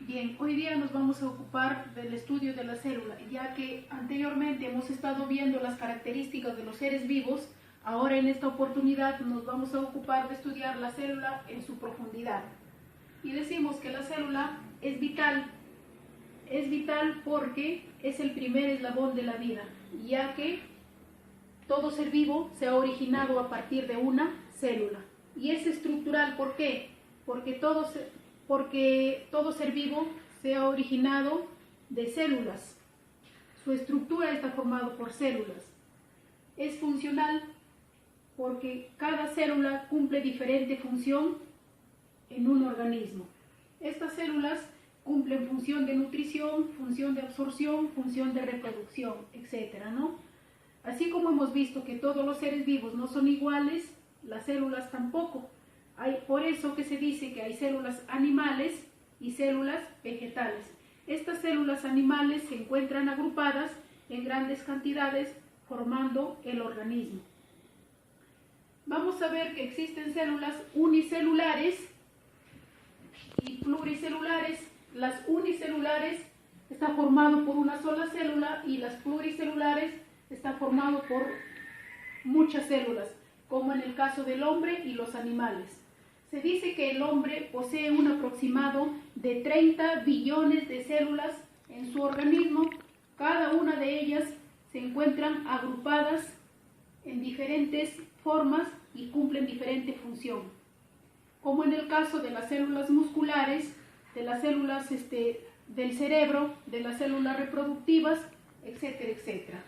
Bien, hoy día nos vamos a ocupar del estudio de la célula, ya que anteriormente hemos estado viendo las características de los seres vivos. Ahora en esta oportunidad nos vamos a ocupar de estudiar la célula en su profundidad. Y decimos que la célula es vital porque es el primer eslabón de la vida, ya que todo ser vivo se ha originado a partir de una célula. Y es estructural, ¿por qué? Porque todo ser vivo se ha originado de células. Su estructura está formada por células. Es funcional porque cada célula cumple diferente función en un organismo. Estas células cumplen función de nutrición, función de absorción, función de reproducción, etc., ¿no? Así como hemos visto que todos los seres vivos no son iguales, las células tampoco. Por eso que se dice que hay células animales y células vegetales. Estas células animales se encuentran agrupadas en grandes cantidades formando el organismo. Vamos a ver que existen células unicelulares y pluricelulares. Las unicelulares están formadas por una sola célula y las pluricelulares están formadas por muchas células, como en el caso del hombre y los animales. Se dice que el hombre posee un aproximado de 30 billones de células en su organismo. Cada una de ellas se encuentran agrupadas en diferentes formas y cumplen diferente función. Como en el caso de las células musculares, de las células del cerebro, de las células reproductivas, etcétera, etcétera.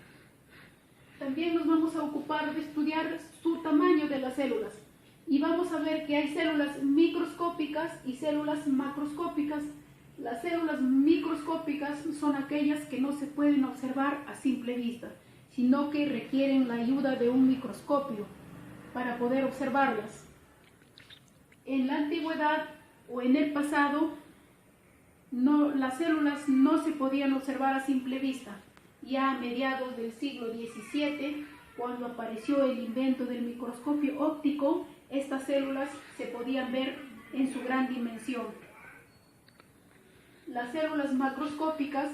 También nos vamos a ocupar de estudiar su tamaño de las células. Y vamos a ver que hay células microscópicas y células macroscópicas. Las células microscópicas son aquellas que no se pueden observar a simple vista, sino que requieren la ayuda de un microscopio para poder observarlas. En la antigüedad o en el pasado, las células no se podían observar a simple vista. Ya a mediados del siglo XVII, cuando apareció el invento del microscopio óptico, estas células se podían ver en su gran dimensión. Las células macroscópicas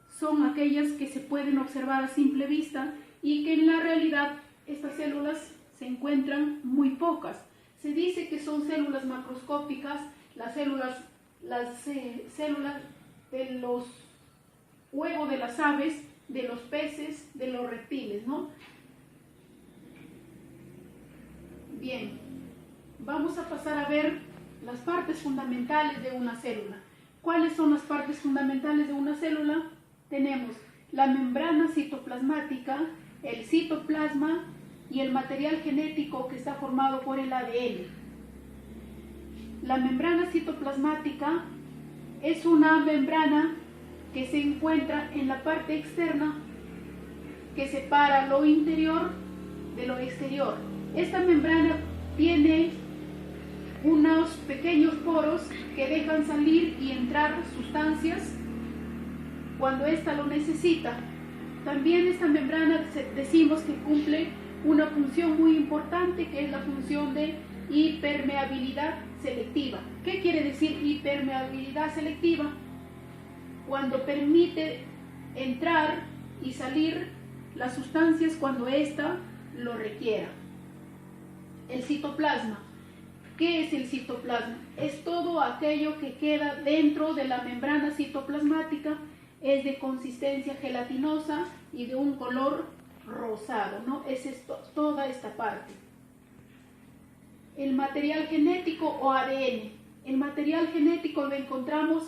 son aquellas que se pueden observar a simple vista y que en la realidad estas células se encuentran muy pocas. Se dice que son células macroscópicas las células de los huevos de las aves, de los peces, de los reptiles, ¿no? Bien, vamos a pasar a ver las partes fundamentales de una célula. ¿Cuáles son las partes fundamentales de una célula? Tenemos la membrana citoplasmática, el citoplasma y el material genético que está formado por el ADN. La membrana citoplasmática es una membrana que se encuentra en la parte externa que separa lo interior de lo exterior. Esta membrana tiene unos pequeños poros que dejan salir y entrar sustancias cuando ésta lo necesita. También esta membrana decimos que cumple una función muy importante, que es la función de hipermeabilidad selectiva. ¿Qué quiere decir hipermeabilidad selectiva? Cuando permite entrar y salir las sustancias cuando ésta lo requiera. El citoplasma. ¿Qué es el citoplasma? Es todo aquello que queda dentro de la membrana citoplasmática, es de consistencia gelatinosa y de un color rosado, ¿no? Es toda esta parte. El material genético o ADN. El material genético lo encontramos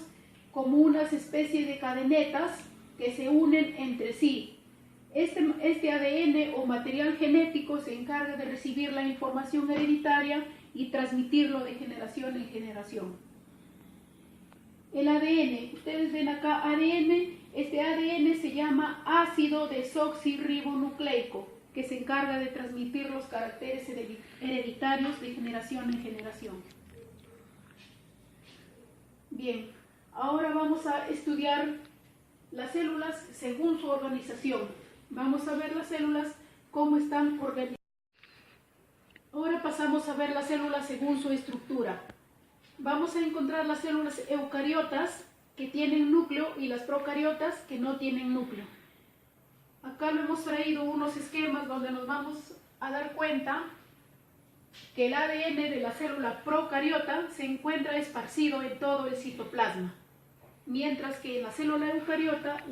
como unas especies de cadenetas que se unen entre sí. Este ADN o material genético se encarga de recibir la información hereditaria y transmitirlo de generación en generación. El ADN, ustedes ven acá ADN, este ADN se llama ácido desoxirribonucleico, que se encarga de transmitir los caracteres hereditarios de generación en generación. Bien, ahora vamos a estudiar las células según su organización. Vamos a ver las células cómo están organizadas. Ahora pasamos a ver las células según su estructura. Vamos a encontrar las células eucariotas que tienen núcleo y las procariotas que no tienen núcleo. Acá lo hemos traído unos esquemas donde nos vamos a dar cuenta que el ADN de la célula procariota se encuentra esparcido en todo el citoplasma, mientras que en la célula eucariota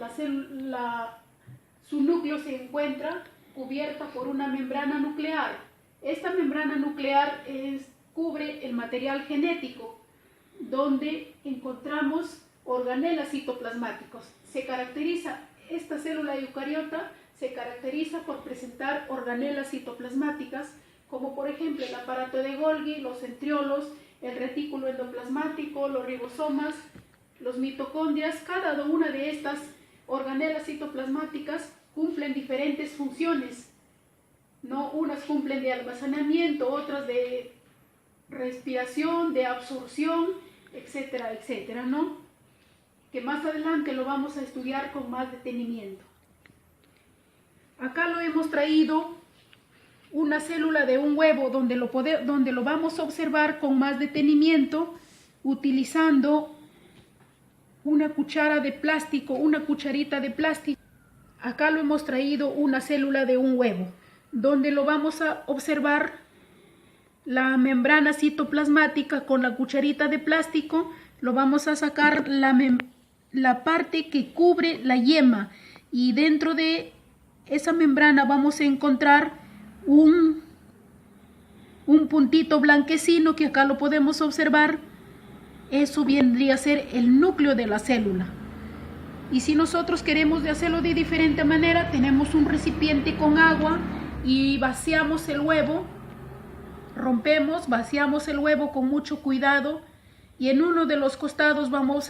su núcleo se encuentra cubierta por una membrana nuclear. Esta membrana nuclear cubre el material genético, donde encontramos organelas citoplasmáticos. Esta célula eucariota se caracteriza por presentar organelas citoplasmáticas, como por ejemplo el aparato de Golgi, los centriolos, el retículo endoplasmático, los ribosomas, los mitocondrias. Cada una de estas organelas citoplasmáticas cumplen diferentes funciones, ¿no? Unas cumplen de almacenamiento, otras de respiración, de absorción, etcétera, etcétera, ¿no? Que más adelante lo vamos a estudiar con más detenimiento. Acá lo hemos traído una célula de un huevo donde lo vamos a observar con más detenimiento utilizando una cuchara de plástico, una cucharita de plástico. Acá lo hemos traído una célula de un huevo donde lo vamos a observar la membrana citoplasmática. Con la cucharita de plástico lo vamos a sacar la parte que cubre la yema, y dentro de esa membrana vamos a encontrar un puntito blanquecino que acá lo podemos observar. Eso vendría a ser el núcleo de la célula. Y si nosotros queremos hacerlo de diferente manera, tenemos un recipiente con agua y vaciamos el huevo, vaciamos el huevo con mucho cuidado, y en uno de los costados vamos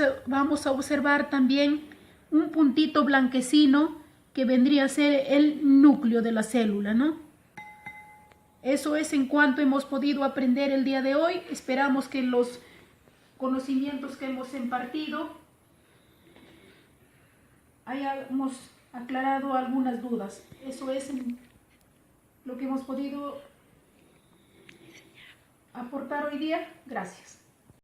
a observar también un puntito blanquecino que vendría a ser el núcleo de la célula, ¿no? Eso es en cuanto hemos podido aprender el día de hoy. Esperamos que los conocimientos que hemos impartido hayamos aclarado algunas dudas. Eso es lo que hemos podido aportar hoy día. Gracias.